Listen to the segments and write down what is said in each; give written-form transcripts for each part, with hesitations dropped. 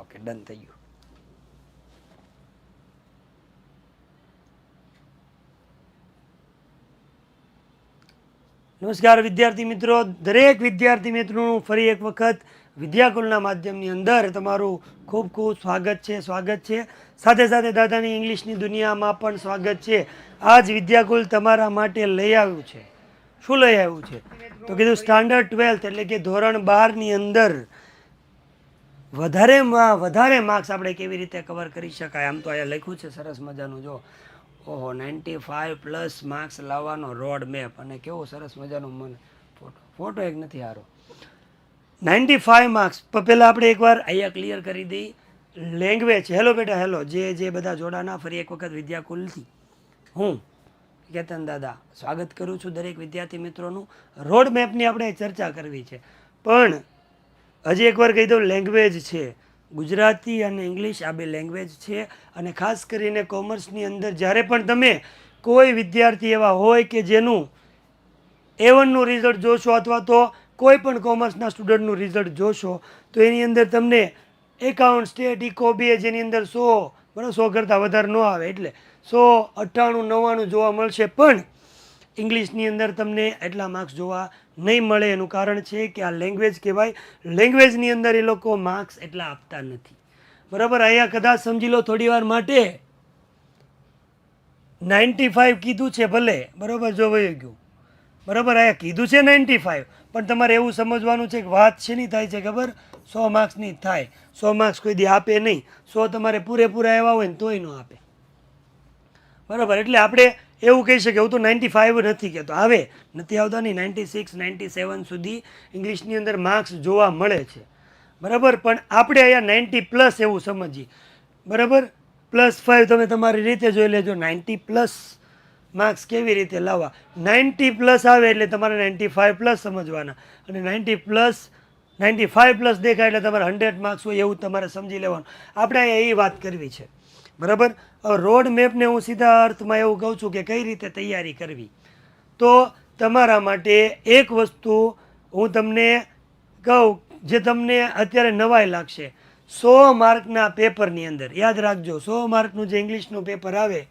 Okay, done થઈ ગયું. નમસ્કાર વિદ્યાર્થી મિત્રો, દરેક વિદ્યાર્થી મિત્રોનું ફરી એક વખત વિદ્યાકુલના માધ્યમની અંદર તમારું ખૂબ ખૂબ સ્વાગત છે. સાથે સાથે દાદાની ઇંગ્લિશની દુનિયામાં પણ સ્વાગત છે. આજ વિદ્યાકુલ તમારા માટે લઈ આવ્યું છે. શું લઈ આવ્યું છે તો કીધું સ્ટાન્ડર્ડ 12th એટલે કે ધોરણ 12ની અંદર વધારેમાં વધારે માર્ક્સ આપણે કેવી રીતે કવર કરી શકાય. આમ તો અહીંયા લખ્યું છે સરસ મજાનું, જો ઓહો 95+ માર્ક્સ લાવવાનો રોડ મેપ, અને કેવો સરસ મજાનો મને ફોટો એક નથી સારો. 95 માર્ક્સ પહેલાં આપણે એકવાર અહીંયા ક્લિયર કરી દઈ. લેંગ્વેજ, હેલો બેટા હેલો, જે બધા જોડાના ફરી એક વખત વિદ્યાકુલથી હું કેતન દાદા સ્વાગત કરું છું દરેક વિદ્યાર્થી મિત્રોનું. રોડ મેપની આપણે ચર્ચા કરવી છે, પણ હજી એકવાર કહી દઉં, લેંગ્વેજ છે ગુજરાતી અને ઇંગ્લિશ, આ બે લેંગ્વેજ છે. અને ખાસ કરીને કોમર્સની અંદર જ્યારે પણ તમે કોઈ વિદ્યાર્થી એવા હોય કે જેનું A1નું રિઝલ્ટ જોશો અથવા તો કોઈ પણ કોમર્સના સ્ટુડન્ટનું રિઝલ્ટ જોશો તો એની અંદર તમને એકાઉન્ટ, સ્ટેટ, ઇકો બે જેની અંદર 100 બરાબર 100 કરતાં વધારે ન આવે એટલે 100, 98, 99 જોવા મળશે, પણ ઇંગ્લિશની અંદર તમને એટલા માર્ક્સ જોવા નહીં મળે. એનું કારણ છે કે આ લેંગ્વેજ કહેવાય. લેંગ્વેજની અંદર એ લોકો માર્ક્સ એટલા આપતા નથી, બરાબર. અહીંયા કદાચ સમજી લો થોડી વાર માટે 95 કીધું છે ભલે, બરાબર, જો વહી ગયું, બરાબર, અહીંયા કીધું છે 95, પણ તમારે એવું સમજવાનું છે કે વાત શેની થાય છે ખબર, 100 માર્ક્સની થાય. 100 માર્ક્સ કોઈ દી આપે નહીં. 100 તમારે પૂરેપૂરા આવ્યા હોય ને તોય ન આપે, બરાબર. એટલે આપણે એવું કહી શકીએ, હું તો 95 નથી કહેતો, આવે નથી આવતા નહીં, 96, 97 સુધી ઇંગ્લિશની અંદર માર્ક્સ જોવા મળે છે, બરાબર. પણ આપણે અહીંયા 90+ એવું સમજીએ, બરાબર. +5 તમે તમારી રીતે જોઈ લેજો. 90+ માર્ક્સ કેવી રીતે લાવવા, 90+ આવે એટલે તમારે 95+ સમજવાના, અને 95+ દેખાય એટલે તમારે 100 માર્ક્સ હોય એવું તમારે સમજી લેવાનું. આપણે અહીંયા એ વાત કરવી છે, બરાબર. રોડ મેપને હું સીધા અર્થમાં એવું કહું છું કે કઈ રીતે તૈયારી કરવી. તો તમારા માટે એક વસ્તુ હું તમને કહું જે તમને અત્યારે નવાઈ લાગશે. 100 માર્કના પેપરની અંદર યાદ રાખજો, 100 માર્કનું જે ઇંગ્લિશનું પેપર આવે,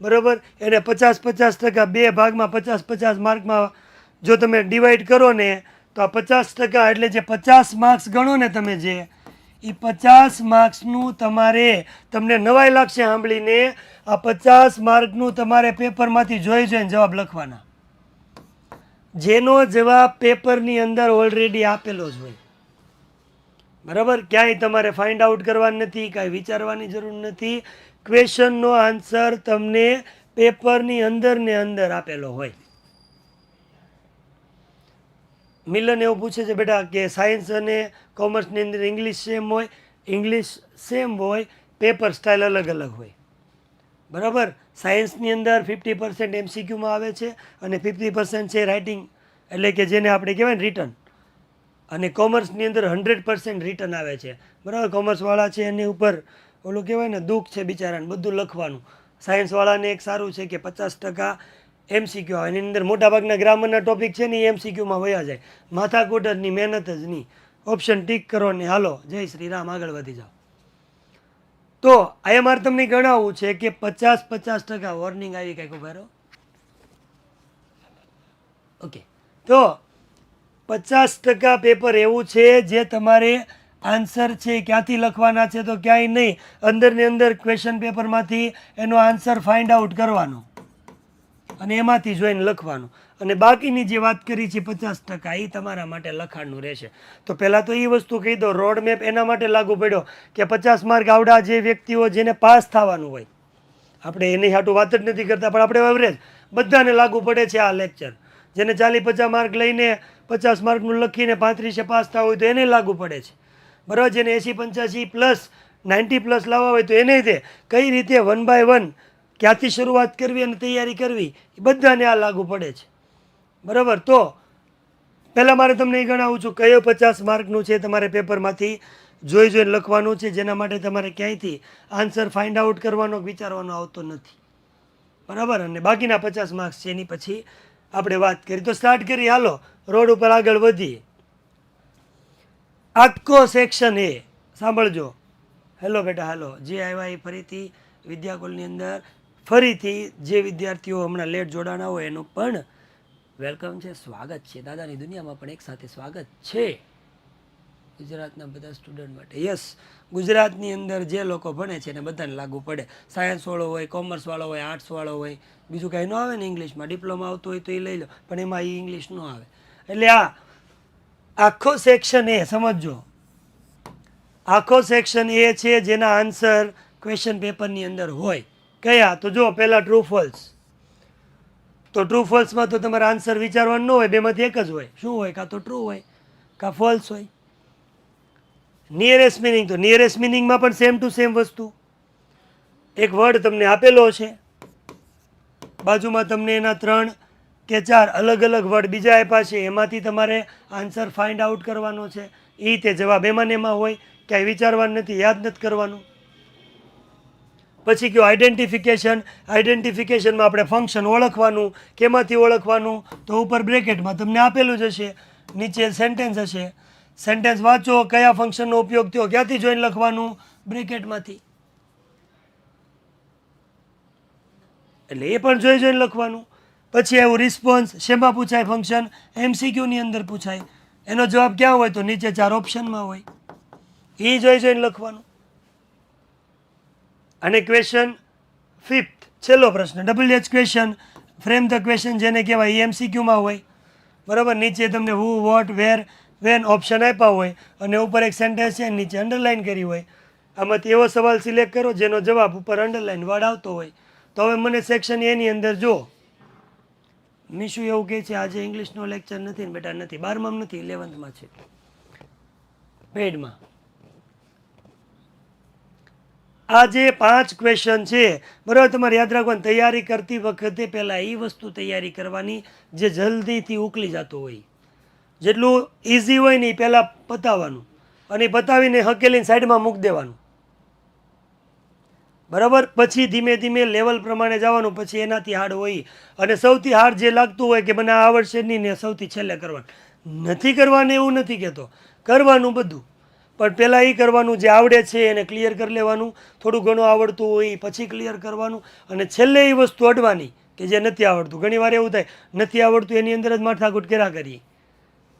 બરાબર, એને 50-50% બે ભાગમાં 50-50 માર્કમાં જો તમે ડિવાઈડ કરો ને તો આ 50% એટલે જે 50 માર્ક્સ ગણો ને તમે, જે એ 50 માર્ક્સનું તમારે, તમને નવાઈ લાગશે સાંભળીને, આ 50 માર્કનું તમારે પેપરમાંથી જોઈને જવાબ લખવાના, જેનો જવાબ પેપરની અંદર ઓલરેડી આપેલો જ હોય, બરાબર. ક્યાંય તમારે ફાઇન્ડ આઉટ કરવાની નથી, કાંઈ વિચારવાની જરૂર નથી. ક્વેશ્ચનનો આન્સર તમને પેપરની અંદર ને અંદર આપેલો હોય. મિલન એવું પૂછે છે બેટા કે સાયન્સ અને કોમર્સની અંદર ઇંગ્લિશ સેમ હોય, ઇંગ્લિશ સેમ હોય, પેપર સ્ટાઇલ અલગ અલગ હોય, બરાબર. સાયન્સની અંદર 50% MCQમાં આવે છે અને 50% છે રાઇટિંગ, એટલે કે જેને આપણે કહેવાય ને રિટન, અને કોમર્સની અંદર 100% રિટન આવે છે, બરાબર. કોમર્સવાળા છે એની ઉપર ઓલું કહેવાય ને દુઃખ છે બિચારાને, બધું લખવાનું. સાયન્સવાળાને એક સારું છે કે 50% MCQ આવે, એની અંદર મોટાભાગના ગ્રામરના ટોપિક છે ને એ MCQમાં વયા જાય, માથાકૂટની મહેનત જ નહીં. ઓપ્શન ટીક કરો ને હાલો જય શ્રી રામ, આગળ વધી જાઓ. તો અહીંયા મારે તમને ગણાવવું છે કે 50-50% વોર્નિંગ આવી કંઈક ઉભા રહો. ઓકે, તો 50% પેપર એવું છે જે તમારે આન્સર છે ક્યાંથી લખવાના છે તો ક્યાંય નહીં, અંદર ને અંદર ક્વેશ્ચન પેપરમાંથી એનો આન્સર ફાઇન્ડ આઉટ કરવાનો અને એમાંથી જોઈને લખવાનું. અને બાકીની જે વાત કરી છે 50% એ તમારા માટે લખાણનું રહેશે. તો પહેલાં તો એ વસ્તુ કહી દો, રોડ મેપ એના માટે લાગુ પડ્યો કે 50 માર્ક આવડા જે વ્યક્તિઓ જેને પાસ થવાનું હોય, આપણે એની હાટું વાત જ નથી કરતા, પણ આપણે એવરેજ બધાને લાગુ પડે છે આ લેક્ચર. જેને 40-50 માર્ક લઈને 50 માર્કનું લખીને 35 પાસ થવા હોય તો એને લાગુ પડે છે, બરાબર. જેને 80-85+ 90+ લાવવા હોય તો એને તે કઈ રીતે 1 by 1 ક્યાંથી શરૂઆત કરવી અને તૈયારી કરવી એ બધાને આ લાગુ પડે છે, બરાબર. તો પહેલાં મારે તમને એ ગણાવું છું કયો 50 માર્કનું છે તમારે પેપરમાંથી જોઈને લખવાનું છે, જેના માટે તમારે ક્યાંયથી આન્સર ફાઇન્ડ આઉટ કરવાનો વિચારવાનો આવતો નથી, બરાબર. અને બાકીના 50 માર્ક્સ છે એની પછી આપણે વાત કરી. તો સ્ટાર્ટ કરી, હાલો રોડ ઉપર આગળ વધીએ. આખો સેક્શન એ સાંભળજો, હેલો બેટા હેલો, જે આવ્યા એ ફરીથી વિદ્યાકુલની અંદર ફરીથી જે વિદ્યાર્થીઓ હમણાં લેટ જોડાણા હોય એનું પણ વેલકમ છે, સ્વાગત છે. દાદાની દુનિયામાં પણ એક સાથે સ્વાગત છે ગુજરાતના બધા સ્ટુડન્ટ માટે. યસ, ગુજરાતની અંદર જે લોકો ભણે છે એને બધાને લાગુ પડે. સાયન્સવાળો હોય, કોમર્સવાળો હોય, આર્ટ્સવાળો હોય, બીજું કાંઈ ન આવે ને ઇંગ્લિશમાં. ડિપ્લોમા આવતું હોય તો એ લઈ લો, પણ એમાં એ ઇંગ્લિશ ન આવે. એટલે આ આખો સેક્શન એ સમજો, આખો સેક્શન એ છે જેના આન્સર ક્વેશ્ચન પેપરની અંદર હોય. કયા? તો જો પહેલાં ટ્રુ ફોલ્સ. તો ટ્રુ ફોલ્સમાં તો તમારે આન્સર વિચારવાનું ન હોય, બેમાંથી એક જ હોય. શું હોય? કાં તો ટ્રુ હોય કાં ફોલ્સ હોય. નિયરેસ્ટ મિનિંગ, તો નિયરેસ્ટ મિનિંગમાં પણ સેમ ટુ સેમ વસ્તુ. એક વર્ડ તમને આપેલો છે, બાજુમાં તમને એના 3 કે 4 અલગ અલગ વર્ડ બીજા આપ્યા છે, એમાંથી તમારે આન્સર ફાઇન્ડ આઉટ કરવાનો છે. એ તે જવાબ એમાં ને એમાં હોય, ક્યાંય વિચારવાનું નથી, યાદ નથી કરવાનું. પછી કયો આઈડેન્ટિફિકેશન. આઈડેન્ટિફિકેશનમાં આપણે ફંક્શન ઓળખવાનું. કેમાંથી ઓળખવાનું? તો ઉપર બ્રેકેટમાં તમને આપેલું જ હશે, નીચે સેન્ટેન્સ હશે. સેન્ટેન્સ વાંચો, કયા ફંક્શનનો ઉપયોગ થયો, ક્યાંથી જોઈને લખવાનું? બ્રેકેટમાંથી. એટલે એ પણ જોઈને લખવાનું. પછી એવું રિસ્પોન્સ, શેમાં પૂછાય ફંક્શન? MCQની અંદર પૂછાય. એનો જવાબ ક્યાં હોય? તો નીચે 4 ઓપ્શનમાં હોય. એ જોઈને લખવાનું. અને ક્વેશ્ચન 5th છેલ્લો પ્રશ્ન, WH question, frame the question જેને કહેવાય, MCQમાં હોય. બરાબર, નીચે તમને હુ, વોટ, વેર, વેન ઓપ્શન આપ્યા હોય અને ઉપર એક સેન્ટેન્સ છે, નીચે અંડરલાઇન કરી હોય. આમાંથી એવો સવાલ સિલેક્ટ કરો જેનો જવાબ ઉપર અંડરલાઇન વર્ડ આવતો હોય. તો હવે મને સેક્શન એની અંદર જો મીશુ એવું કહે છે આજે ઇંગ્લિશનો લેક્ચર નથી ને બેટા. નથી, 12માં નથી, 11th છે, પેડમાં. આ જે 5 ક્વેશ્ચન છે, બરાબર, તમારે યાદ રાખવાની. તૈયારી કરતી વખતે પહેલાં એ વસ્તુ તૈયારી કરવાની જે જલ્દીથી ઉકલી જતું હોય. જેટલું ઇઝી હોય ને એ પહેલાં પતાવવાનું, અને પતાવીને હકેલીને સાઈડમાં મૂકી દેવાનું. બરાબર, પછી ધીમે ધીમે લેવલ પ્રમાણે જવાનું. પછી એનાથી હાર્ડ હોય, અને સૌથી હાર્ડ જે લાગતું હોય કે મને આ આવડશે નહીં ને, સૌથી છેલ્લે કરવાનું. નથી કરવાનું એવું નથી કહેતો, કરવાનું બધું, પણ પહેલાં એ કરવાનું જે આવડે છે એને ક્લિયર કરી લેવાનું. થોડું ઘણું આવડતું હોય પછી ક્લિયર કરવાનું, અને છેલ્લે એ વસ્તુ અડવાની કે જે નથી આવડતું. ઘણી વાર એવું થાય, નથી આવડતું એની અંદર જ માથાકૂટ કર્યા કરીએ,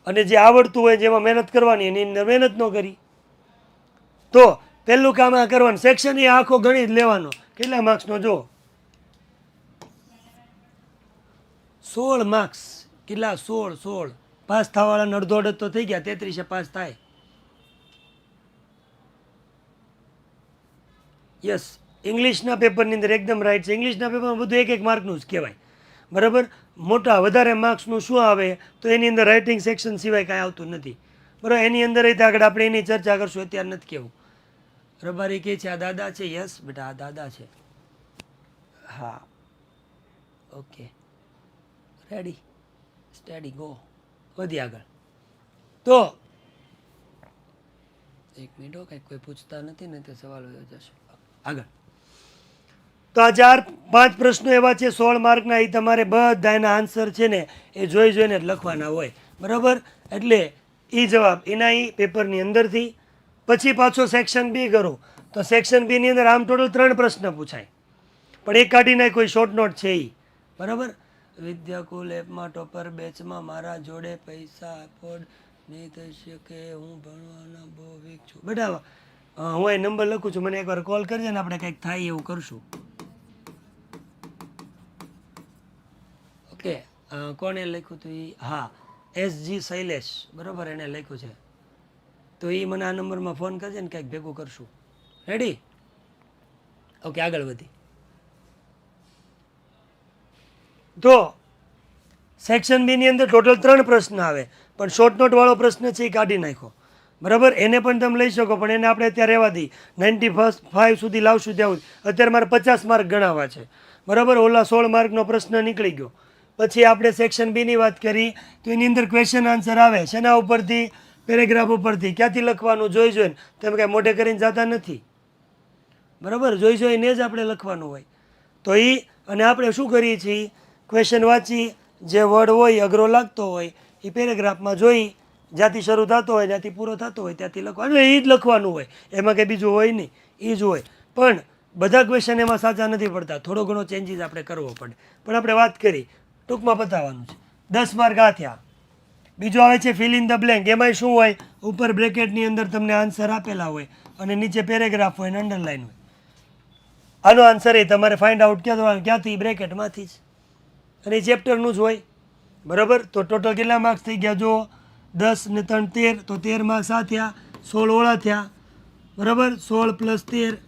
અને જે આવડતું હોય જેમાં મહેનત કરવાની એની અંદર મહેનત ન કરી. તો પહેલું કામ આ કરવાનું. સેક્શન એ આખો ગણી જ લેવાનો. કેટલા માર્ક્સનો? જો 16 માર્ક્સ. કેટલા? 16. પાસ થવાવાળાને અડધો અડધ તો થઈ ગયા, 33 પાસ થાય. યસ, ઇંગ્લિશના પેપરની અંદર એકદમ રાઈટ છે. ઇંગ્લિશના પેપરમાં બધું 1 માર્કનું જ કહેવાય. બરાબર, મોટા વધારે માર્ક્સનું શું આવે? તો એની અંદર રાઇટિંગ સેક્શન સિવાય કાંઈ આવતું નથી. બરાબર, એની અંદર એ આગળ આપણે એની ચર્ચા કરશું, અત્યારે નથી કહેવું. રબારી કહે છે આ દાદા છે. યસ બેટા, આ દાદા છે. હા, ઓકે, રેડી, સ્ટેડી, ગો. વધી આગળ. તો 1 મિનિટ, કંઈક કોઈ પૂછતા નથી ને તો સવાલ જશે આગળ. તો આ 4-5 પ્રશ્નો એવા છે 16 માર્કના. એ તમારે બધા એના આન્સર છે ને એ જોઈને જ લખવાના હોય. બરાબર, એટલે એ જવાબ એના એ પેપરની અંદરથી. પછી પાછો સેક્શન બી કરો, તો સેક્શન બીની અંદર આમ ટોટલ 3 પ્રશ્ન પૂછાય, પણ એક કાઢી નાખ, કોઈ શોર્ટ નોટ છે એ. બરાબર, વિદ્યાકુલ એપમાં ટોપર બેચમાં મારા જોડે પૈસા અફોર્ડ નહીં થઈ શકે, હું ભણવાના બહુ વીક છું. બેટા હું એ નંબર લખું છું, મને એકવાર કોલ કરજે ને આપણે કંઈક થાય એવું કરશું. ઓકે, કોણે લખ્યું હતું એ? હા, SG શૈલેષ, બરાબર, એને લખ્યું છે. તો એ મને આ નંબરમાં ફોન કરજે ને કંઈક ભેગું કરશું. રેડી? ઓકે, આગળ વધી. તો સેક્શન બીની અંદર ટોટલ 3 પ્રશ્ન આવે, પણ શોર્ટ નોટવાળો પ્રશ્ન છે એ કાઢી નાખો. બરાબર, એને પણ તમે લઈ શકો, પણ એને આપણે અત્યારે રહેવા દઈએ. 95 સુધી લાવશું ત્યાં સુધી. અત્યારે મારે 50 માર્ક ગણાવવા છે. બરાબર, ઓલા 16 માર્કનો પ્રશ્ન નીકળી ગયો. પછી આપણે સેક્શન બીની વાત કરી, તો એની અંદર ક્વેશ્ચન આન્સર આવે. શેના ઉપરથી? પેરેગ્રાફ ઉપરથી. ક્યાંથી લખવાનું? જોઈને. તમે કાંઈ મોઢે કરીને જતા નથી. બરાબર, જોઈને જ આપણે લખવાનું હોય. તો એ, અને આપણે શું કરીએ છીએ? ક્વેશ્ચન વાંચી, જે વર્ડ હોય અઘરો લાગતો હોય એ પેરેગ્રાફમાં જોઈ જ્યાંથી શરૂ થતો હોય જ્યાંથી પૂરો થતો હોય ત્યાંથી લખવાનું, એ જ લખવાનું હોય, એમાં કંઈ બીજું હોય નહીં, એ જ હોય. પણ બધા ક્વેશ્ચન એમાં સાચા નથી પડતા, થોડો ઘણો ચેન્જીસ આપણે કરવો પડે. પણ આપણે વાત કરી, ટૂંકમાં પતાવવાનું છે. 10 માર્ક આ થયા. બીજું આવે છે ફિલ ઇન ધ બ્લેન્ક. એમાંય શું હોય, ઉપર બ્રેકેટની અંદર તમને આન્સર આપેલા હોય અને નીચે પેરેગ્રાફ હોય અને અંડરલાઇન હોય. આનો આન્સર એ તમારે ફાઇન્ડ આઉટ ક્યાંથી, બ્રેકેટમાંથી જ, અને એ ચેપ્ટરનું જ હોય. બરાબર, તો ટોટલ કેટલા માર્ક્સ થઈ ગયા જો, 10 ને 3 13, તો 13 માર્ક્સ આ થયા, 16 ઓળા થયા. બરાબર, 16 + 13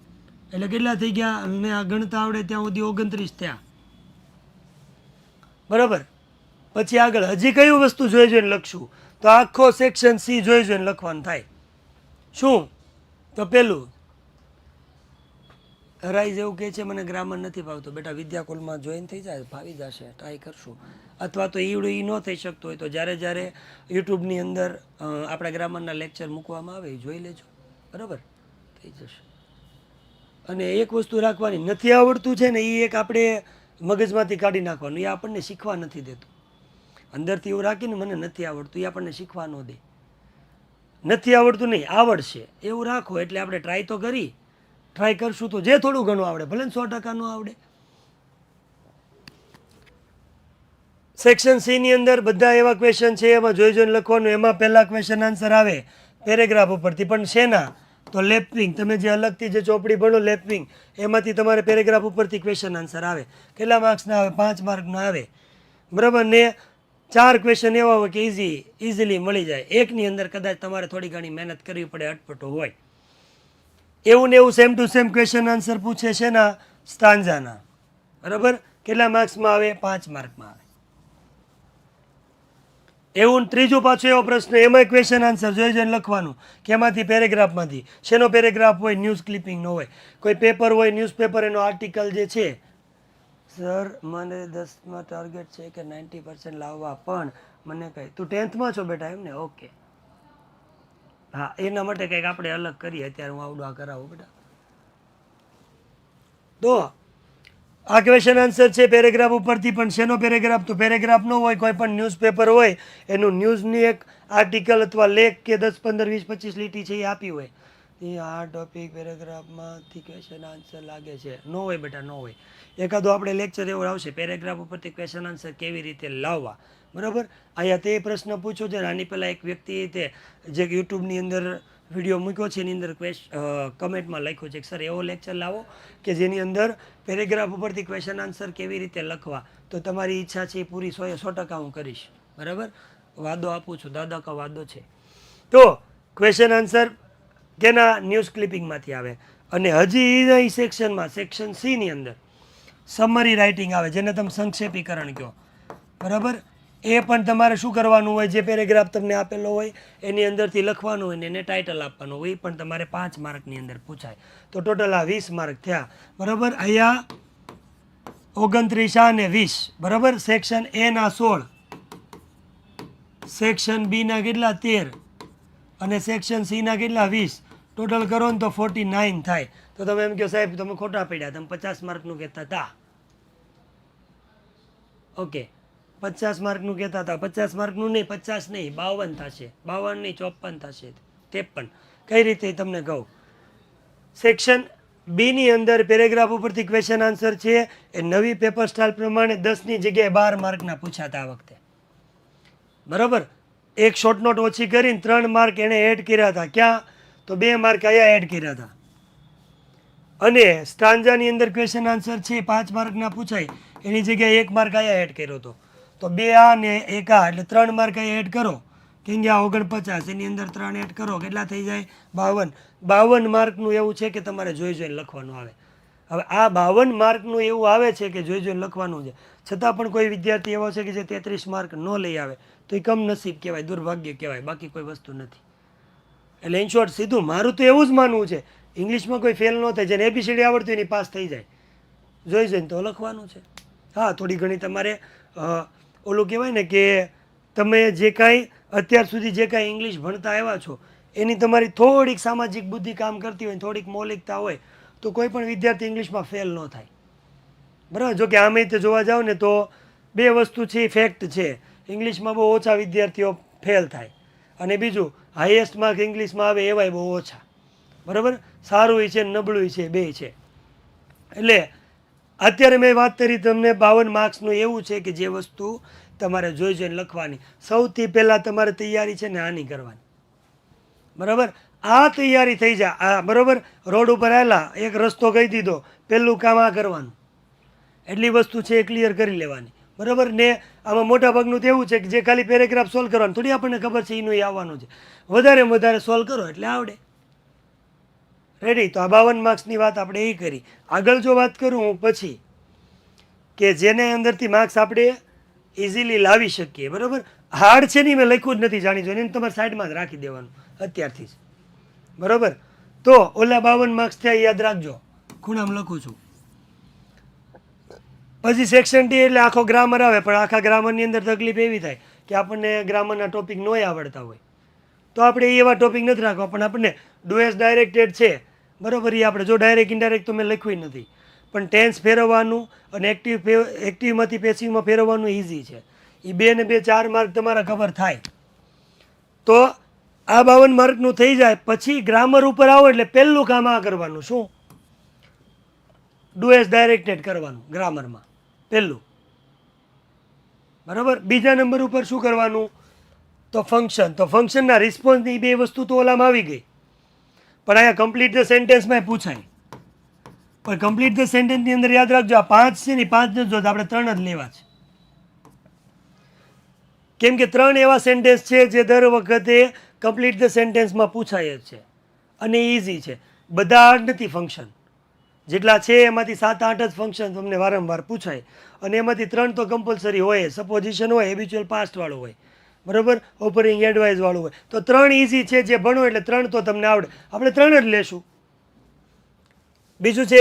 એટલે કેટલા થઈ ગયા, અને આ ગણતા આવડે ત્યાં સુધી 29 થયા. બરાબર, પછી આગળ હજી કયું વસ્તુ જોઈ જોઈને લખશું, તો આખો સેક્શન સી જોઈ જોઈને લખવાનું થાય. શું, તો પેલું રાઈઝ એવું કહે છે મને ગ્રામર નથી ભાવતું. બેટા વિદ્યાકુલમાં જોઈન થઈ જાય, ફાવી જશે, ટ્રાય કરશું. અથવા તો ઈવડું એ ન થઈ શકતું હોય તો જ્યારે જ્યારે યુટ્યુબની અંદર આપણા ગ્રામરના લેક્ચર મૂકવામાં આવે એ જોઈ લેજો. બરાબર, થઈ જશે. અને એક વસ્તુ રાખવાની, નથી આવડતું છે ને એ એક આપણે મગજમાંથી કાઢી નાખવાનું, એ આપણને શીખવા નથી દેતું. અંદરથી એવું રાખીને મને નથી આવડતું, એ આપણને શીખવા ન દે. નથી આવડતું નહીં, આવડશે એવું રાખો, એટલે આપણે ટ્રાય તો કરી, ટ્રાય કરશું તો જે થોડું ઘણું આવડે, ભલે 100% ન આવડે. સેક્શન સી અંદર બધા એવા ક્વેશ્ચન છે, એમાં જોઈ જોઈને લખવાનું. એમાં પહેલા ક્વેશ્ચન આન્સર આવે પેરેગ્રાફ ઉપરથી, પણ શેના, તો લેફ્ટ, તમે જે અલગથી જે ચોપડી ભણો લેફ્ટ, એમાંથી તમારે પેરેગ્રાફ ઉપરથી ક્વેશ્ચન આન્સર આવે. કેટલા માર્ક્સના આવે, 5 માર્કના આવે. બરાબર, ને 4 ક્વેશ્ચન એવા હોય કે ઇઝીલી મળી જાય. એકની અંદર કદાચ તમારે થોડી ઘણી મહેનત કરવી પડે, અટપટો હોય. એવું ને એવું same to same question answer પૂછે છે ના, સ્ટાન્ઝાના. બરાબર, કેટલા માર્ક્સમાં આવે, 5 માર્કમાં આવે. એવું ત્રીજું પાછું એવો પ્રશ્ન, એમાં ક્વેશ્ચન આન્સર જોઈ જોઈને લખવાનું, કે એમાંથી પેરેગ્રાફમાંથી. શેનો પેરેગ્રાફ હોય, ન્યૂઝ ક્લિપિંગ નો હોય, કોઈ પેપર હોય, ન્યૂઝપેપર એનો આર્ટિકલ જે છે. સર મને 10માં ટાર્ગેટ છે કે 90% લાવવા, પણ મને કહે તું 10થમાં છો બેટા, એમ ને, ઓકે. હા, એના માટે કંઈક આપણે અલગ કરીએ, અત્યારે હું આવડું આ કરાવું બેટા. તો આ ક્વેશ્ચન આન્સર છે પેરેગ્રાફ ઉપરથી, પણ શેનો પેરેગ્રાફ, તો પેરેગ્રાફ નો હોય, કોઈ પણ ન્યૂઝપેપર હોય એનું ન્યૂઝની એક આર્ટિકલ અથવા લેખ કે 10 15 20 25 લીટી છે એ આપી હોય, એ આ ટોપિક પેરેગ્રાફમાંથી ક્વેશ્ચન આન્સર લાગે છે, ન હોય બેટા, ન હોય. એકાદો આપણે લેક્ચર એવો આવશે પેરેગ્રાફ ઉપરથી ક્વેશ્ચન આન્સર કેવી રીતે લાવવા. બરાબર, અહીંયા તે પ્રશ્ન પૂછ્યો છે. આની પહેલાં એક વ્યક્તિએ તે જે યુટ્યુબની અંદર વિડીયો મૂક્યો છે એની અંદર કમેન્ટમાં લખ્યું છે કે સર એવો લેક્ચર લાવો કે જેની અંદર પેરેગ્રાફ ઉપરથી ક્વેશ્ચન આન્સર કેવી રીતે લખવા. તો તમારી ઈચ્છા છે એ પૂરી 100% હું કરીશ. બરાબર, વાદો આપું છું, દાદા કા વાદો છે. તો ક્વેશ્ચન આન્સર કેના, ન્યૂઝ ક્લિપિંગમાંથી આવે. અને હજી એ સેક્શનમાં, સેક્શન સીની અંદર સમરી રાઇટિંગ આવે, જેને તમે સંક્ષેપીકરણ કહો. બરાબર, એ પણ તમારે શું કરવાનું હોય, જે પેરેગ્રાફ તમને આપેલો હોય એની અંદરથી લખવાનું હોય ને એને ટાઇટલ આપવાનું હોય, એ પણ તમારે 5 માર્કની અંદર પૂછાય. તો ટોટલ આ 20 માર્ક થયા. બરાબર, અહીંયા 29 અને 20. બરાબર, સેક્શન એ ના 16, સેક્શન બી ના કેટલા 13 અને સેક્શન સી ના કેટલા 20. ટોટલ કરો ને તો 49 થાય. તો તમે એમ કહો સાહેબ તમે ખોટા પડ્યા, તમે 50 માર્કનું કહેતા હતા. ઓકે, 50 માર્કનું કહેતા હતા, 50 માર્કનું નહીં, 50 નહીં, 52 થશે, 52 નહીં 54 થશે, 53. કઈ રીતે તમને કહું, સેક્શન બીની અંદર પેરેગ્રાફ ઉપરથી ક્વેશ્ચન આન્સર છે એ નવી પેપર સ્ટાઇલ પ્રમાણે 10ની જગ્યાએ 12 માર્કના પૂછાતા આ વખતે. બરાબર, એક શોર્ટ નોટ ઓછી કરીને 3 માર્ક એણે એડ કર્યા હતા. ક્યાં, તો 2 માર્ક અહીંયા એડ કર્યા હતા. અને સ્ટાન્ઝાની અંદર ક્વેશ્ચન આન્સર છે 5 માર્કના પૂછાય, એની જગ્યાએ 1 માર્ક અહીંયા એડ કર્યો હતો. તો 2 આ ને 1 આ, એટલે 3 માર્ક અહીંયા એડ કરો, કેમ કે આ 49, એની અંદર 3 એડ કરો, કેટલા થઈ જાય 52. 52 માર્કનું એવું છે કે તમારે જોઈ જોઈને લખવાનું આવે. હવે આ 52 માર્કનું એવું આવે છે કે જોઈ જોઈને લખવાનું છે, છતાં પણ કોઈ વિદ્યાર્થી એવો છે કે જે 33 માર્ક ન લઈ આવે, તો એ કમનસીબ કહેવાય, દુર્ભાગ્ય કહેવાય, બાકી કોઈ વસ્તુ નથી. એટલે ઇન શોર્ટ સીધું મારું તો એવું જ માનવું છે, ઇંગ્લિશમાં કોઈ ફેલ ન થાય, જેને એબીસીડી આવડતું એની પાસ થઈ જાય, જોઈ જોઈને તો લખવાનું છે. હા, થોડી ઘણી તમારે ઓલું કહેવાય ને કે તમે જે કાંઈ અત્યાર સુધી જે કાંઈ ઇંગ્લિશ ભણતા આવ્યા છો એની તમારી થોડીક સામાજિક બુદ્ધિ કામ કરતી હોય, થોડીક મૌલિકતા હોય, તો કોઈ પણ વિદ્યાર્થી ઇંગ્લિશમાં ફેલ ન થાય. બરાબર, જો કે આમે રીતે જોવા જાઓ ને તો બે વસ્તુ છે એ ફેક્ટ છે, ઇંગ્લિશમાં બહુ ઓછા વિદ્યાર્થીઓ ફેલ થાય અને બીજું હાઈએસ્ટ માર્ક ઇંગ્લિશમાં આવે એવાય બહુ ઓછા, બરાબર. સારું છે નબળું છે બે છે. એટલે અત્યારે મેં વાત કરી તમને 52 માર્ક્સનું એવું છે કે જે વસ્તુ તમારે જોઈ જોઈને લખવાની. સૌથી પહેલાં તમારે તૈયારી છે ને આની કરવાની, બરાબર. આ તૈયારી થઈ જાય આ બરાબર. રોડ ઉપર આવેલા એક રસ્તો કહી દીધો, પહેલું કામ આ કરવાનું, એટલી વસ્તુ છે એ ક્લિયર કરી લેવાની, બરાબર. ને આમાં મોટા ભાગનું તો એવું છે કે જે ખાલી પેરેગ્રાફ સોલ્વ કરવાનું, થોડી આપણને ખબર છે એનું એ આવવાનું છે. વધારે વધારે સોલ્વ કરો એટલે આવડે. રેડી. તો આ 52 માર્ક્સની વાત આપણે એ કરી. આગળ જો વાત કરું હું પછી કે જેને અંદરથી માર્ક્સ આપણે ઇઝીલી લાવી શકીએ, બરાબર. હાર્ડ છે નહીં, મેં લખ્યું જ નથી જાણી જોઈને, એને તમારે સાઈડમાં જ રાખી દેવાનું અત્યારથી જ, બરાબર. તો ઓલા 52 માર્ક્સ થયા યાદ રાખજો, ખૂણામાં લખું છું. પછી સેક્શન ડી એટલે આખો ગ્રામર આવે, પણ આખા ગ્રામરની અંદર તકલીફ એવી થાય કે આપણને ગ્રામરના ટોપિક નોય આવડતા હોય તો આપણે એવા ટોપિક નથી રાખવા, પણ આપણને ડુએસ ડાયરેક્ટેડ છે, બરાબર. એ આપણે જો ડાયરેક્ટ ઇનડાયરેક્ટ તો મેં લખ્યું નથી, પણ ટેન્સ ફેરવવાનું અને એક્ટિવમાંથી પેસિવમાં ફેરવવાનું ઇઝી છે. એ 2 ને 2 4 માર્ક તમારા કવર થાય. તો આ 52 માર્કનું થઈ જાય પછી ગ્રામર ઉપર આવો એટલે પહેલું કામ આ કરવાનું, શું? ડુએસ ડાયરેક્ટેડ કરવાનું ગ્રામરમાં પહેલું, બરાબર. બીજા નંબર ઉપર શું કરવાનું? તો ફંક્શન. તો ફંક્શનના રિસ્પોન્સની 2 વસ્તુ તો ઓલામાં આવી ગઈ, પણ અહીંયા કમ્પ્લીટ ધ સેન્ટેન્સમાં પૂછાય. પણ કમ્પ્લીટ ધ સેન્ટેન્સની અંદર યાદ રાખજો આ 5 છે ને, 5 નથી જોતા, આપણે 3 જ લેવા છે. કેમ કે 3 એવા સેન્ટેન્સ છે જે દર વખતે કમ્પ્લીટ ધ સેન્ટેન્સમાં પૂછાય જ છે અને ઇઝી છે. બધા હાર્ડ નથી ફંક્શન, જેટલા છે એમાંથી 7-8 જ ફંક્શન તમને વારંવાર પૂછાય, અને એમાંથી 3 તો કમ્પલસરી હોય, સપોઝિશન હોય, હેબિચ્યુઅલ પાસ્ટવાળું હોય, બરાબર, ઓપરિંગ એડવાઇસવાળું હોય. તો 3 ઇઝી છે, જે ભણો એટલે 3 તો તમને આવડે. આપણે 3 જ લેશું. બીજું છે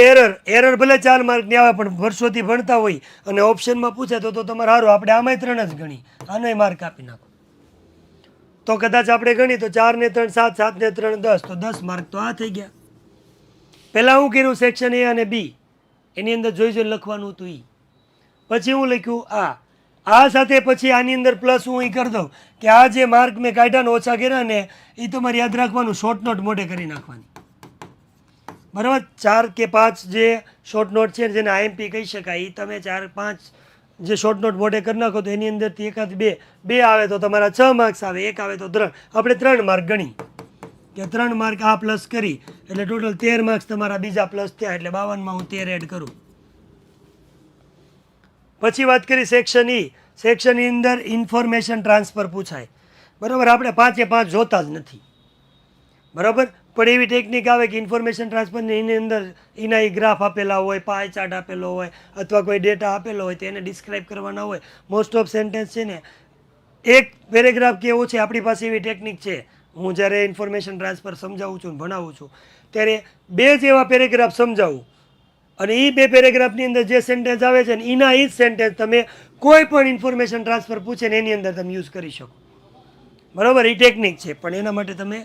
એરર ભલે 4 માર્કની આવે, પણ વર્ષોથી ભણતા હોય અને ઓપ્શનમાં પૂછે તો તમારે સારું, આપણે આમાંય 3 જ ગણી, આનોય માર્ક આપી નાખો. તો કદાચ આપણે ગણી તો 4 ને 3 7, 7 ને 3 10, તો 10 માર્ક તો આ થઈ ગયા. પહેલાં હું કર્યું સેક્શન એ અને બી, એની અંદર જોઈ જોઈ લખવાનું હતું. પછી હું લખ્યું આ સાથે પછી આની અંદર પ્લસ હું એ કરી દઉં કે આ જે માર્ક મેં કાઢ્યા ને ઓછા કર્યા ને એ તમારે યાદ રાખવાનું, શોર્ટ નોટ મોઢે કરી નાખવાની, બરાબર. 4 કે 5 જે શોર્ટ નોટ છે જેને આઈએમપી કહી શકાય, એ તમે 4-5 જે શોર્ટ નોટ મોઢે કરી નાખો તો એની અંદરથી એકાદ બે આવે તો તમારા 6 માર્ક્સ આવે, 1 આવે તો 3. આપણે 3 માર્ક ગણી કે 3 માર્ક આ પ્લસ કરી એટલે ટોટલ 13 માર્ક્સ તમારા બીજા પ્લસ થયા, એટલે 52માં હું 13 એડ કરું. પછી વાત કરી સેક્શન ઈ. સેક્શનની અંદર ઇન્ફોર્મેશન ટ્રાન્સફર પૂછાય, બરાબર. આપણે 5-5 જોતા જ નથી, બરાબર. પણ એવી ટેકનિક આવે કે ઇન્ફોર્મેશન ટ્રાન્સફરની એની અંદર એના ગ્રાફ આપેલા હોય, પાય ચાર્ટ આપેલો હોય, અથવા કોઈ ડેટા આપેલો હોય તો એને ડિસ્ક્રાઇબ કરવાના હોય. મોસ્ટ ઓફ સેન્ટેન્સ છે ને એક પેરેગ્રાફ કેવો છે, આપણી પાસે એવી ટેકનિક છે. હું જ્યારે ઇન્ફોર્મેશન ટ્રાન્સફર સમજાવું છું, ભણાવું છું, ત્યારે 2 જ એવા પેરેગ્રાફ સમજાવું, અને એ 2 પેરેગ્રાફની અંદર જે સેન્ટેન્સ આવે છે ને એના એ જ સેન્ટેન્સ તમે કોઈ પણ ઇન્ફોર્મેશન ટ્રાન્સફર પૂછે ને એની અંદર તમે યુઝ કરી શકો, બરાબર. એ ટેકનિક છે, પણ એના માટે તમે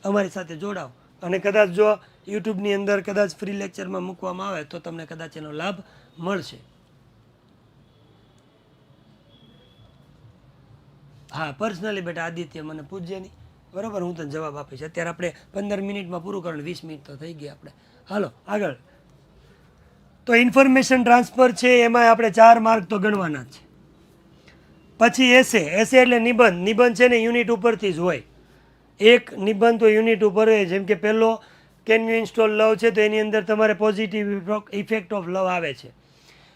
અમારી સાથે જોડાઓ. અને કદાચ જો યુટ્યુબની અંદર કદાચ ફ્રી લેક્ચરમાં મૂકવામાં આવે તો તમને કદાચ એનો લાભ મળશે. હા, પર્સનલી બેટા આદિત્ય મને પૂછજે નહીં, બરાબર. હું તને જવાબ આપીશ. અત્યારે આપણે 15 મિનિટમાં પૂરું કરવાનું, 20 મિનિટ તો થઈ ગયા આપણે. હાલો આગળ. તો ઇન્ફોર્મેશન ટ્રાન્સફર છે એમાં આપણે 4 માર્ક તો ગણવાના જ છે. પછી એસે એટલે નિબંધ છે ને યુનિટ ઉપરથી જ હોય. એક નિબંધ તો યુનિટ ઉપર હોય, જેમ કે પહેલો કેન યુ ઇન્સ્ટોલ લવ છે તો એની અંદર તમારે પોઝિટિવ ઇફેક્ટ ઓફ લવ આવે છે.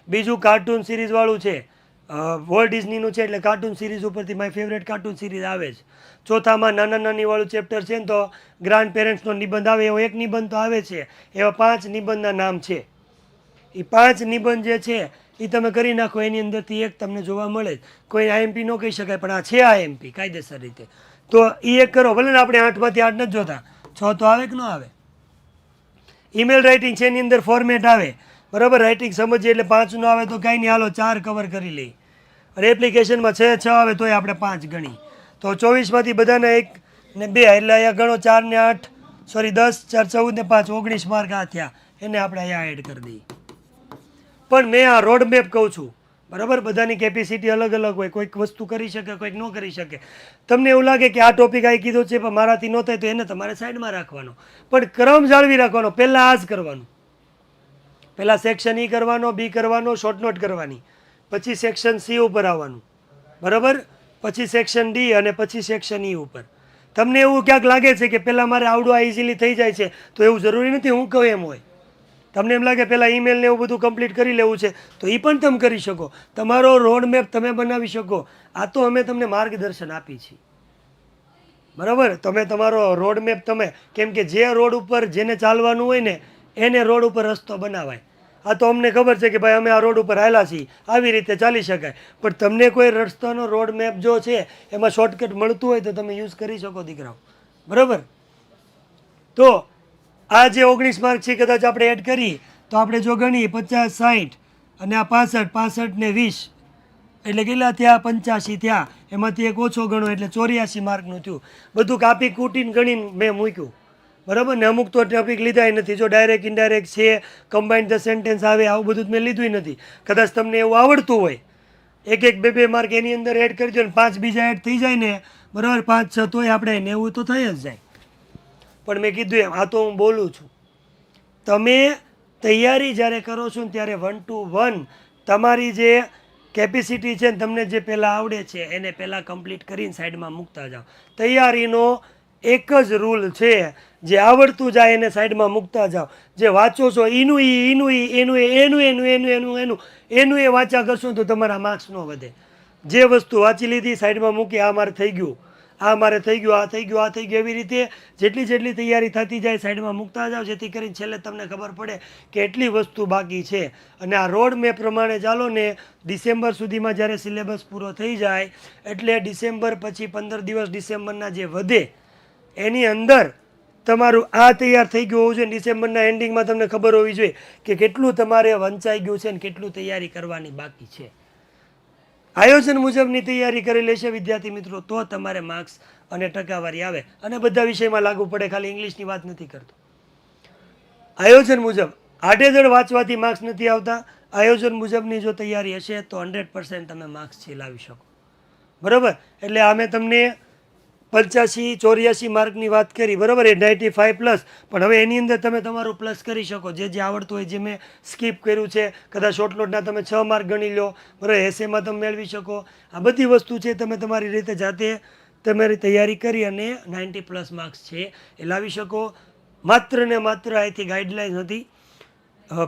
બીજું કાર્ટૂન સિરીઝવાળું છે, વોલ્ટ ડિઝનીનું છે, એટલે કાર્ટૂન સિરીઝ ઉપરથી માય ફેવરેટ કાર્ટૂન સિરીઝ આવે છે. ચોથામાં નાનીવાળું ચેપ્ટર છે ને તો ગ્રાન્ડ પેરેન્ટ્સનો નિબંધ આવે, એવો એક નિબંધ તો આવે છે. એવા 5 નિબંધના નામ છે. એ 5 નિબંધ જે છે એ તમે કરી નાખો, એની અંદરથી એક તમને જોવા મળે. કોઈ આઈએમપી ન કહી શકાય, પણ આ છે આઈએમપી કાયદેસર રીતે. તો એ એક કરો, ભલે ને આપણે 8માંથી 8 નથી જોતા, 6 તો આવે કે ન આવે. ઈમેલ રાઇટિંગ છે એની અંદર ફોર્મેટ આવે, બરાબર. રાઇટિંગ સમજીએ એટલે 5 નો આવે તો કાંઈ નહીં, હાલો 4 કવર કરી લઈ. અને એપ્લિકેશનમાં 6 આવે તોય આપણે 5 ગણી. તો 24માંથી બધાને 1 ને 2 એટલે અહીંયા ગણો 4 ને 8 સોરી 10 4 14 ને 5 19 માર્ક આ થયા, એને આપણે અહીંયા એડ કરી દઈએ. પણ મેં આ રોડ મેપ કહું છું, બરાબર, બધાની કેપેસિટી અલગ અલગ હોય, કોઈક વસ્તુ કરી શકે, કોઈક ન કરી શકે. તમને એવું લાગે કે આ ટોપિક આ કીધો છે પણ મારાથી ન થાય તો એને તમારે સાઈડમાં રાખવાનો, પણ ક્રમ જાળવી રાખવાનો. પહેલાં આ જ કરવાનું, પહેલાં સેક્શન ઈ કરવાનો, બી કરવાનો, શોર્ટ નોટ કરવાની, પછી સેક્શન સી ઉપર આવવાનું, બરાબર, પછી સેક્શન ડી અને પછી સેક્શન ઈ ઉપર. તમને એવું ક્યાંક લાગે છે કે પહેલાં મારે આવડું આ ઇઝીલી થઈ જાય છે, તો એવું જરૂરી નથી હું કહું એમ હોય. તમને એમ લાગે પહેલાં ઈમેલ ને એવું બધું કમ્પ્લીટ કરી લેવું છે, તો એ પણ તમે કરી શકો. તમારો રોડ મેપ તમે બનાવી શકો. આ તો અમે તમને માર્ગદર્શન આપી છીએ, બરાબર. તમે તમારો રોડ મેપ તમે, કેમ કે જે રોડ ઉપર જેને ચાલવાનું હોય ને એને રોડ ઉપર રસ્તો બનાવાય. આ તો અમને ખબર છે કે ભાઈ અમે આ રોડ ઉપર હાલ્યા છીએ, આવી રીતે ચાલી શકાય. પણ તમને કોઈ રસ્તાનો રોડ મેપ જો છે એમાં શોર્ટકટ મળતું હોય તો તમે યુઝ કરી શકો દીકરાઓ, બરાબર. તો આ જે 19 માર્ક છે કદાચ આપણે એડ કરીએ તો આપણે જો ગણીએ 50, 60 અને આ 65, 65 ને 20 એટલે કેટલા થયા? 85 થયા. એમાંથી એક ઓછો ગણો એટલે 84 માર્કનું થયું. બધું કાપી કૂટીને ગણીને મેં મૂક્યું, બરાબર ને. અમુક તો ટોપિક લીધા નથી, જો ડાયરેક્ટ ઇનડાયરેક્ટ છે, કમ્બાઇન્ડ ધ સેન્ટેન્સ આવે, આવું બધું મેં લીધું નથી. કદાચ તમને એવું આવડતું હોય, એક એક બે બે માર્ક એની અંદર એડ કરી દો ને 5 બીજા એડ થઈ જાય ને, બરાબર, 5, 6 તોય આપણે 90 તો થઈ જ જાય. પણ મેં કીધું એમ આ તો હું બોલું છું. તમે તૈયારી જ્યારે કરો છો ને ત્યારે 1 to 1 તમારી જે કેપેસિટી છે ને તમને જે પહેલાં આવડે છે એને પહેલાં કમ્પ્લીટ કરીને સાઈડમાં મૂકતા જાઓ. તૈયારીનો એક જ રૂલ છે, જે આવડતું જાય એને સાઈડમાં મૂકતા જાઓ. જે વાંચો છો એનું એ વાંચા કરશો તો તમારા માર્ક્સ ન વધે. જે વસ્તુ વાંચી લીધી સાઈડમાં મૂકી, આ મારે થઈ ગયું, આ મારે થઈ ગયું, આ થઈ ગયું, આ થઈ ગયું, એવી રીતે જેટલી તૈયારી થતી જાય સાઈડમાં મૂકતા જાઓ, જેથી કરીને છેલ્લે તમને ખબર પડે કે એટલી વસ્તુ બાકી છે. અને આ રોડ મેપ પ્રમાણે ચાલો ને, ડિસેમ્બર સુધીમાં જ્યારે સિલેબસ પૂરો થઈ જાય એટલે ડિસેમ્બર પછી 15 દિવસ ડિસેમ્બરના જે વધે એની અંદર તમારું આ તૈયાર થઈ ગયું હોવું જોઈએ. ડિસેમ્બરના એન્ડિંગમાં તમને ખબર હોવી જોઈએ કે કેટલું તમારે વંચાઈ ગયું છે ને કેટલું તૈયારી કરવાની બાકી છે. આયોજન મુજબની તૈયારી કરી લેશે વિદ્યાર્થી મિત્રો તો તમારે માર્ક્સ અને ટકાવારી આવે. અને બધા વિષયમાં લાગુ પડે, ખાલી ઇંગ્લિશની વાત નથી કરતો. આયોજન મુજબ આડેધડ વાંચવાથી માર્ક્સ નથી આવતા. આયોજન મુજબની જો તૈયારી હશે તો 100% તમે માર્ક્સ લાવી શકો, બરાબર. એટલે અમે તમને 85, 84 માર્કની વાત કરી, બરાબર, એ 95 પ્લસ. પણ હવે એની અંદર તમે તમારું પ્લસ કરી શકો, જે આવડતું હોય, જે મેં સ્કીપ કર્યું છે. કદાચ શોર્ટ નોટના તમે 6 માર્ક ગણી લો, બરાબર, એસેમાં તમે મેળવી શકો. આ બધી વસ્તુ છે તમે તમારી રીતે જાતે તમારી તૈયારી કરી અને 90 પ્લસ માર્ક્સ છે એ લાવી શકો. માત્ર ને માત્ર અહીંથી ગાઈડલાઇન હતી.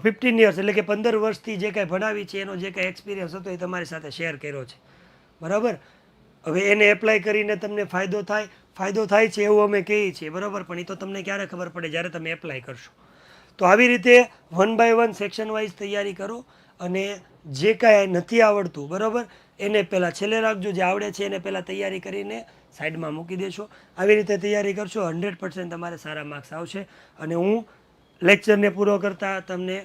15 યર્સ એટલે કે 15 વર્ષથી જે કાંઈ ભણાવી છે એનો જે કાંઈ એક્સપિરિયન્સ હતો એ તમારી સાથે શેર કર્યો છે, બરાબર. હવે એને એપ્લાય કરીને તમને ફાયદો થાય છે એવું અમે કહીએ છીએ, બરાબર. પણ એ તો તમને ક્યારે ખબર પડે? જ્યારે તમે એપ્લાય કરશો. તો આવી રીતે 1 by 1 સેક્શન વાઇઝ તૈયારી કરો. અને જે કાંઈ નથી આવડતું, બરાબર, એને પહેલાં છેલ્લે રાખજો. જે આવડે છે એને પહેલાં તૈયારી કરીને સાઈડમાં મૂકી દેશો. આવી રીતે તૈયારી કરશો 100% તમારે સારા માર્ક્સ આવશે. અને હું લેક્ચરને પૂરો કરતાં તમને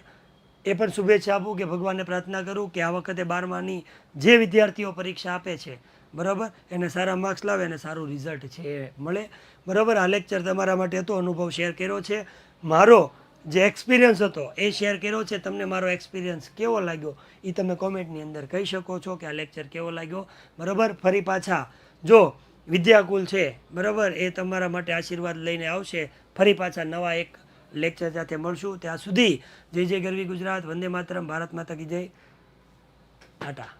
એ પણ શુભેચ્છા આપું કે ભગવાનને પ્રાર્થના કરું કે આ વખતે 12માની જે વિદ્યાર્થીઓ પરીક્ષા આપે છે, બરાબર, એને સારા માર્ક્સ લાવે અને સારું રિઝલ્ટ છે એ મળે, બરાબર. આ લેક્ચર તમારા માટે હતો, અનુભવ શેર કર્યો છે. મારો જે એક્સપિરિયન્સ હતો એ શેર કર્યો છે. તમને મારો એક્સપિરિયન્સ કેવો લાગ્યો એ તમે કોમેન્ટની અંદર કહી શકો છો કે આ લેક્ચર કેવો લાગ્યો, બરાબર. ફરી પાછા જો વિદ્યાકુલ છે, બરાબર, એ તમારા માટે આશીર્વાદ લઈને આવશે. ફરી પાછા નવા એક લેક્ચર સાથે મળશું. ત્યાં સુધી જય જય ગરવી ગુજરાત, વંદે માતરમ, ભારત માતા કી જય, ટાટા.